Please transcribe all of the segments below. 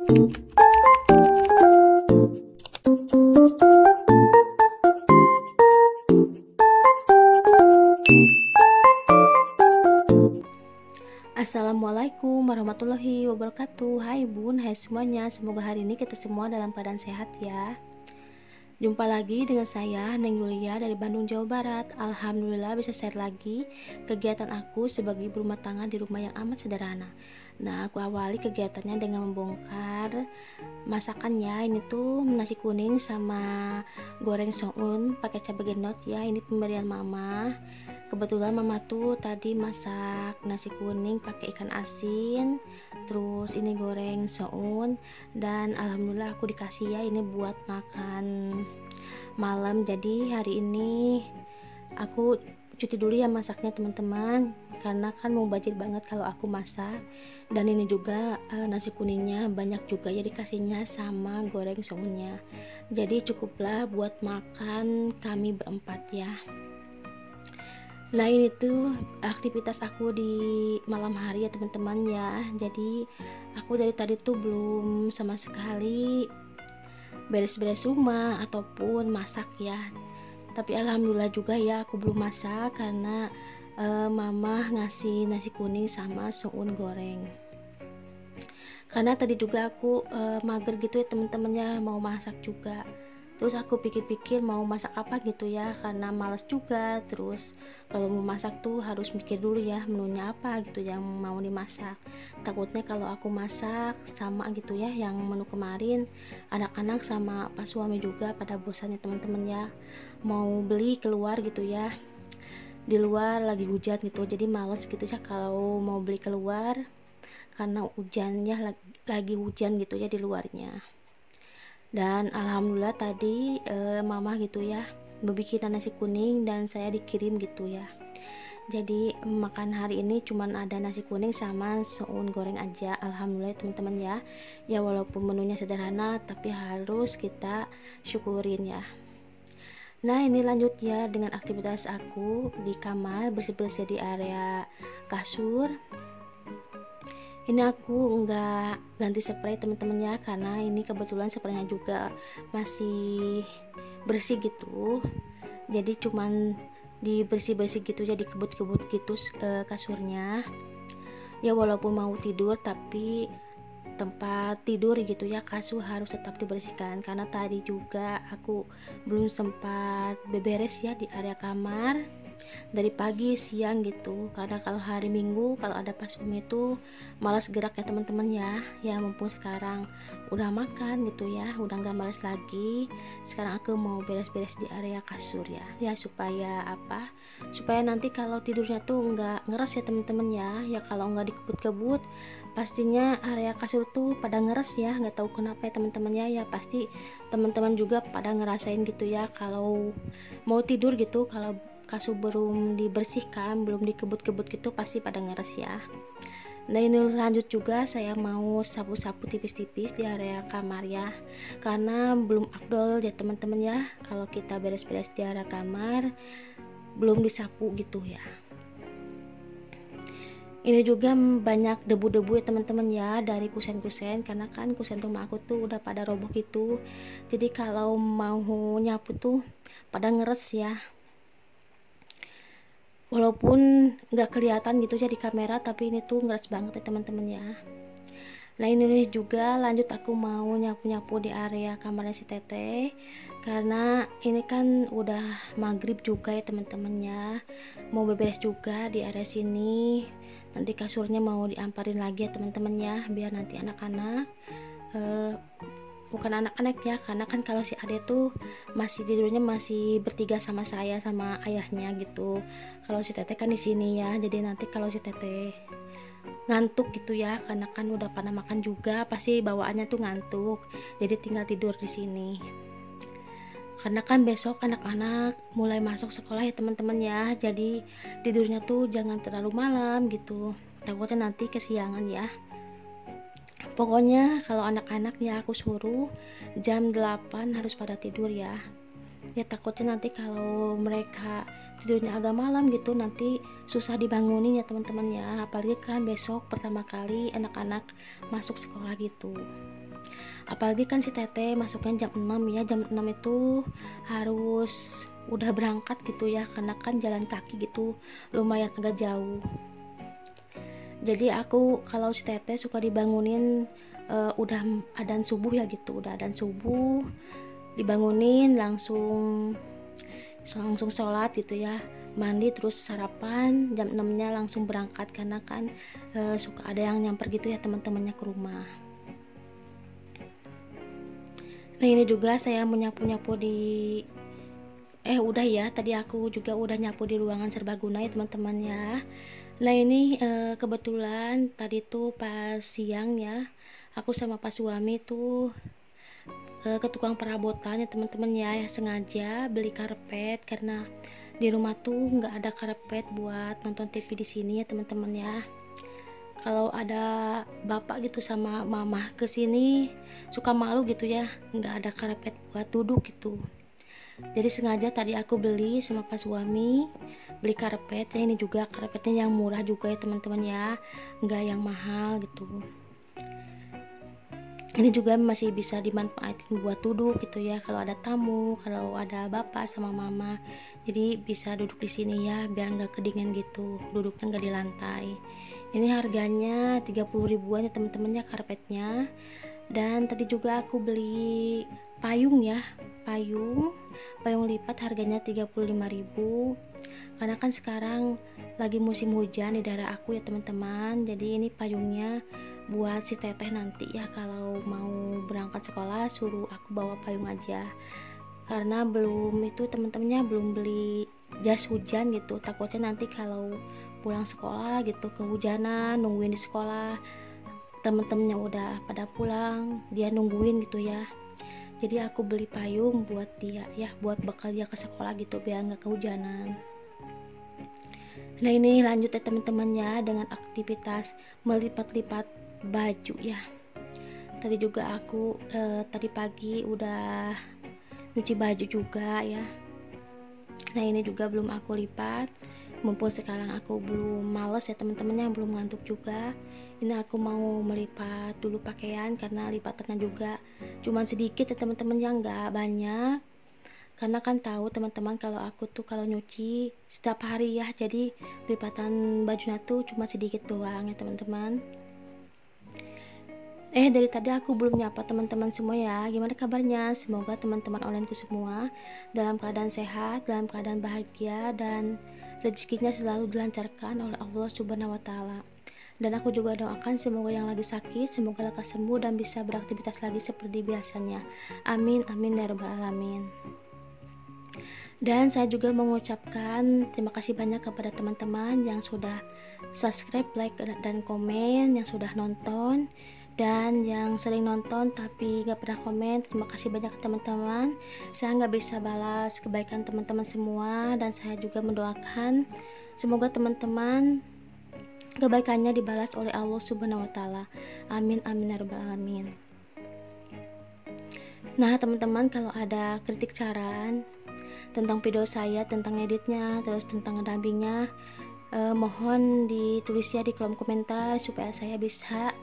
Assalamualaikum warahmatullahi wabarakatuh. Hai bun, hai semuanya. Semoga hari ini kita semua dalam keadaan sehat ya. Jumpa lagi dengan saya Neng Yulia dari Bandung, Jawa Barat. Alhamdulillah bisa share lagi kegiatan aku sebagai ibu rumah tangga di rumah yang amat sederhana. Nah, aku awali kegiatannya dengan membongkar masakannya. Ini tuh nasi kuning sama goreng soun pakai cabai genot ya. Ini pemberian mama. Kebetulan mama tuh tadi masak nasi kuning pakai ikan asin, terus ini goreng soun, dan alhamdulillah aku dikasih ya ini buat makan malam. Jadi hari ini aku cuti dulu ya masaknya teman-teman, karena kan mau budget banget kalau aku masak. Dan ini juga nasi kuningnya banyak juga ya dikasihnya sama goreng sounnya, jadi cukuplah buat makan kami berempat ya. Nah, ini tuh aktivitas aku di malam hari ya teman-teman ya. Jadi aku dari tadi tuh belum sama sekali beres-beres rumah ataupun masak ya. Tapi alhamdulillah juga ya aku belum masak karena mama ngasih nasi kuning sama soun goreng. Karena tadi juga aku mager gitu ya teman-temannya, mau masak juga. Terus aku pikir-pikir mau masak apa gitu ya, karena malas juga. Terus kalau mau masak tuh harus mikir dulu ya menunya apa gitu yang mau dimasak. Takutnya kalau aku masak sama gitu ya yang menu kemarin, anak-anak sama pas suami juga pada bosannya teman-teman ya, mau beli keluar gitu ya, di luar lagi hujan gitu, jadi males gitu ya kalau mau beli keluar karena hujannya lagi hujan gitu ya di luarnya. Dan alhamdulillah tadi mama gitu ya berbikin nasi kuning dan saya dikirim gitu ya. Jadi makan hari ini cuman ada nasi kuning sama soun goreng aja. Alhamdulillah teman-teman ya. Ya walaupun menunya sederhana tapi harus kita syukurin ya. Nah, ini lanjut ya dengan aktivitas aku di kamar, bersih-bersih di area kasur. Ini aku nggak ganti spray teman-teman ya, karena ini kebetulan spraynya juga masih bersih gitu, jadi cuman dibersih-bersih gitu ya, dikebut-kebut gitu kasurnya ya. Walaupun mau tidur tapi tempat tidur gitu ya, kasur harus tetap dibersihkan, karena tadi juga aku belum sempat beberes ya di area kamar dari pagi siang gitu, karena kalau hari Minggu kalau ada pas itu malas gerak ya teman-teman ya. Ya mumpung sekarang udah makan gitu ya, udah nggak malas lagi. Sekarang aku mau beres-beres di area kasur ya, ya supaya apa, supaya nanti kalau tidurnya tuh nggak ngeres ya teman-teman ya. Ya kalau nggak dikebut-kebut pastinya area kasur tuh pada ngeres ya, nggak tahu kenapa ya teman-teman ya. Ya pasti teman-teman juga pada ngerasain gitu ya, kalau mau tidur gitu kalau kasur belum dibersihkan, belum dikebut-kebut gitu pasti pada ngeres ya. Nah, ini lanjut juga saya mau sapu-sapu tipis-tipis di area kamar ya, karena belum afdol ya teman-teman ya kalau kita beres-beres di area kamar belum disapu gitu ya. Ini juga banyak debu-debu ya teman-teman ya dari kusen-kusen, karena kan kusen rumah aku tuh udah pada roboh gitu, jadi kalau mau nyapu tuh pada ngeres ya. Walaupun nggak kelihatan gitu ya di kamera, tapi ini tuh ngeres banget ya teman-teman ya. Nah, ini juga lanjut aku mau nyapu-nyapu di area kamarnya si Teteh, karena ini kan udah maghrib juga ya teman-teman ya, mau beberes juga di area sini. Nanti kasurnya mau diamparin lagi ya teman-teman ya, biar nanti anak-anak bukan anak-anak ya, karena kan kalau si Ade tuh masih tidurnya masih bertiga sama saya sama ayahnya gitu. Kalau si Teteh kan di sini ya, jadi nanti kalau si Teteh ngantuk gitu ya, karena kan udah pada makan juga pasti bawaannya tuh ngantuk, jadi tinggal tidur di sini. Karena kan besok anak-anak mulai masuk sekolah ya teman-teman ya, jadi tidurnya tuh jangan terlalu malam gitu, takutnya nanti kesiangan ya. Pokoknya kalau anak-anak ya aku suruh jam 8 harus pada tidur ya. Ya takutnya nanti kalau mereka tidurnya agak malam gitu nanti susah dibangunin ya teman-teman ya. Apalagi kan besok pertama kali anak-anak masuk sekolah gitu. Apalagi kan si Teteh masuknya jam 6 ya, jam 6 itu harus udah berangkat gitu ya, karena kan jalan kaki gitu lumayan agak jauh. Jadi aku kalau si Teteh suka dibangunin udah adzan subuh ya gitu, udah adzan subuh dibangunin langsung sholat gitu ya, mandi terus sarapan jam 6 nya langsung berangkat, karena kan suka ada yang nyamper gitu ya teman-temannya ke rumah. Nah ini juga saya menyapu-nyapu di udah ya, tadi aku juga udah nyapu di ruangan serbaguna ya teman-teman ya. Nah ini kebetulan tadi tuh pas siang ya, aku sama pas suami tuh ke tukang perabotan ya teman-teman ya, sengaja beli karpet karena di rumah tuh nggak ada karpet buat nonton TV di sini ya teman-teman ya. Kalau ada bapak gitu sama mama ke sini suka malu gitu ya, nggak ada karpet buat duduk gitu. Jadi sengaja tadi aku beli sama pas suami, beli karpet ya, ini juga karpetnya yang murah juga ya teman-teman ya, nggak yang mahal gitu. Ini juga masih bisa dimanfaatin buat duduk gitu ya, kalau ada tamu, kalau ada bapak sama mama, jadi bisa duduk di sini ya biar nggak kedinginan gitu, duduknya nggak di lantai. Ini harganya 30 ribuan ya teman-teman ya karpetnya. Dan tadi juga aku beli payung ya, payung lipat harganya 35.000, karena kan sekarang lagi musim hujan di daerah aku ya teman-teman. Jadi ini payungnya buat si Teteh nanti ya, kalau mau berangkat sekolah suruh aku bawa payung aja, karena belum itu teman-temannya belum beli jas hujan gitu, takutnya nanti kalau pulang sekolah gitu kehujanan, nungguin di sekolah temen-temennya udah pada pulang, dia nungguin gitu ya. Jadi aku beli payung buat dia ya, buat bekal dia ke sekolah gitu biar nggak kehujanan. Nah ini lanjut ya teman-teman ya, dengan aktivitas melipat-lipat baju ya. Tadi juga aku tadi pagi udah nyuci baju juga ya. Nah ini juga belum aku lipat, mumpung sekarang aku belum males ya teman-teman, yang belum ngantuk juga. Ini aku mau melipat dulu pakaian karena lipatannya juga cuman sedikit ya teman-teman, yang nggak banyak, karena kan tahu teman-teman kalau aku tuh kalau nyuci setiap hari ya, jadi lipatan bajunya tuh cuma sedikit doang ya teman-teman. Dari tadi aku belum nyapa teman-teman semua ya. Gimana kabarnya? Semoga teman-teman onlineku semua dalam keadaan sehat, dalam keadaan bahagia, dan rezekinya selalu dilancarkan oleh Allah Subhanahu wa taala. Dan aku juga doakan semoga yang lagi sakit semoga lekas sembuh dan bisa beraktivitas lagi seperti biasanya. Amin amin ya rabbal alamin. Dan saya juga mengucapkan terima kasih banyak kepada teman-teman yang sudah subscribe, like, dan komen, yang sudah nonton, dan yang sering nonton tapi gak pernah komen. Terima kasih banyak teman-teman. Saya nggak bisa balas kebaikan teman-teman semua, dan saya juga mendoakan semoga teman-teman kebaikannya dibalas oleh Allah Subhanahu wa taala. Amin amin ya rabbal alamin. Nah teman-teman, kalau ada kritik saran tentang video saya, tentang editnya, terus tentang ngedubbingnya, mohon ditulis ya di kolom komentar supaya saya bisa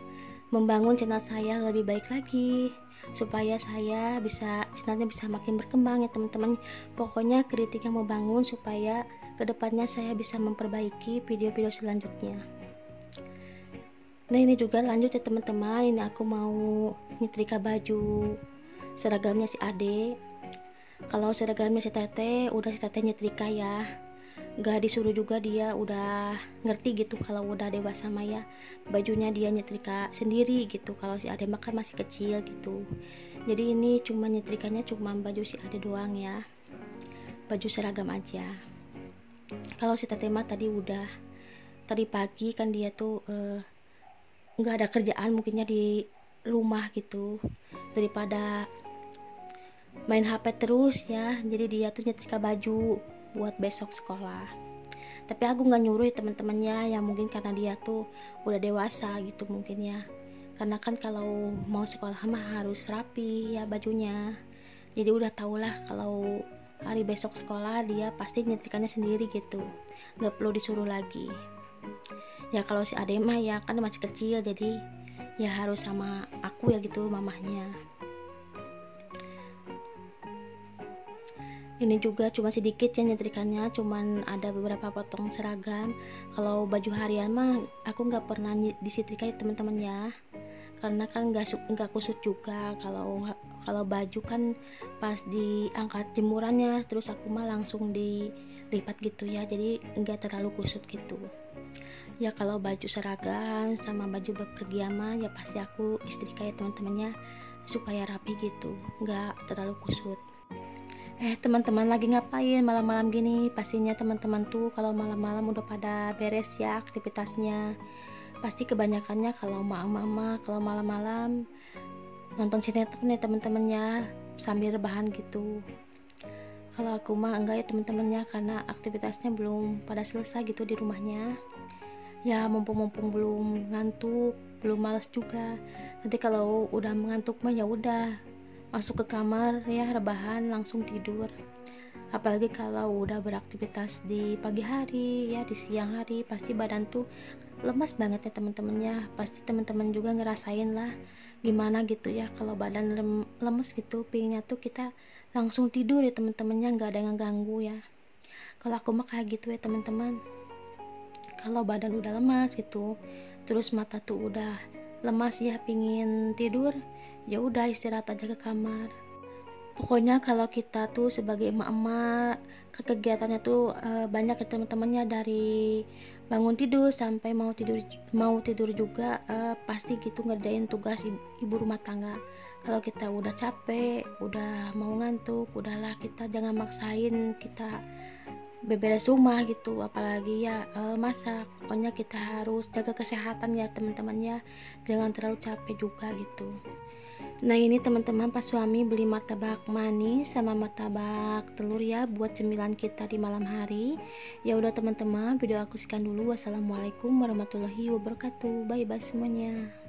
membangun channel saya lebih baik lagi, supaya saya bisa channelnya bisa makin berkembang ya teman-teman. Pokoknya kritik yang membangun supaya kedepannya saya bisa memperbaiki video-video selanjutnya. Nah ini juga lanjut ya teman-teman, ini aku mau nyetrika baju seragamnya si Ade. Kalau seragamnya si Teteh udah si Teteh nyetrika ya, gak disuruh juga, dia udah ngerti gitu kalau udah dewasa Maya, bajunya dia nyetrika sendiri gitu. Kalau si Ade makan masih kecil gitu, jadi ini cuma nyetrikanya cuma baju si Ade doang ya, baju seragam aja. Kalau si Teteh mah tadi pagi kan dia tuh nggak ada kerjaan mungkinnya di rumah gitu, daripada main HP terus ya, jadi dia tuh nyetrika baju buat besok sekolah. Tapi aku nggak nyuruh ya teman-temannya, ya mungkin karena dia tuh udah dewasa gitu mungkin ya, karena kan kalau mau sekolah mah harus rapi ya bajunya. Jadi udah tau lah kalau hari besok sekolah dia pasti nyetrikannya sendiri gitu, nggak perlu disuruh lagi. Ya kalau si Ade mah ya kan masih kecil, jadi ya harus sama aku ya gitu mamahnya. Ini juga cuma sedikit ya nyetrikannya, cuman ada beberapa potong seragam. Kalau baju harian mah aku nggak pernah disetrika ya teman-teman ya, karena kan nggak kusut juga. Kalau baju kan pas diangkat jemurannya terus aku mah langsung dilipat gitu ya, jadi nggak terlalu kusut gitu ya. Kalau baju seragam sama baju bepergian mah ya pasti aku istrika ya teman-temannya, supaya rapi gitu, nggak terlalu kusut. Teman-teman lagi ngapain malam-malam gini? Pastinya teman-teman tuh kalau malam-malam udah pada beres ya aktivitasnya. Pasti kebanyakannya kalau mama kalau malam-malam nonton sinetron ya teman-temannya sambil rebahan gitu. Kalau aku mah enggak ya teman-temannya, karena aktivitasnya belum pada selesai gitu di rumahnya. Ya mumpung belum ngantuk, belum malas juga. Nanti kalau udah mengantuk mah ya udah masuk ke kamar ya rebahan langsung tidur. Apalagi kalau udah beraktivitas di pagi hari ya, di siang hari pasti badan tuh lemas banget ya teman-temannya. Pasti teman-teman juga ngerasain lah gimana gitu ya, kalau badan lemes gitu pinginnya tuh kita langsung tidur ya teman-temannya, nggak ada yang ganggu ya. Kalau aku mah kayak gitu ya teman-teman, kalau badan udah lemas gitu terus mata tuh udah lemas ya pingin tidur, ya udah istirahat aja ke kamar. Pokoknya kalau kita tuh sebagai emak-emak kegiatannya tuh banyak ya teman-temannya, dari bangun tidur sampai mau tidur juga pasti gitu ngerjain tugas ibu rumah tangga. Kalau kita udah capek, udah mau ngantuk, udahlah kita jangan maksain kita beberes rumah gitu, apalagi ya masak. Pokoknya kita harus jaga kesehatan ya teman-temannya, jangan terlalu capek juga gitu. Nah ini teman-teman, pas suami beli martabak manis sama martabak telur ya buat cemilan kita di malam hari. Ya udah teman-teman, video aku sekian dulu. Wassalamualaikum warahmatullahi wabarakatuh. Bye bye semuanya.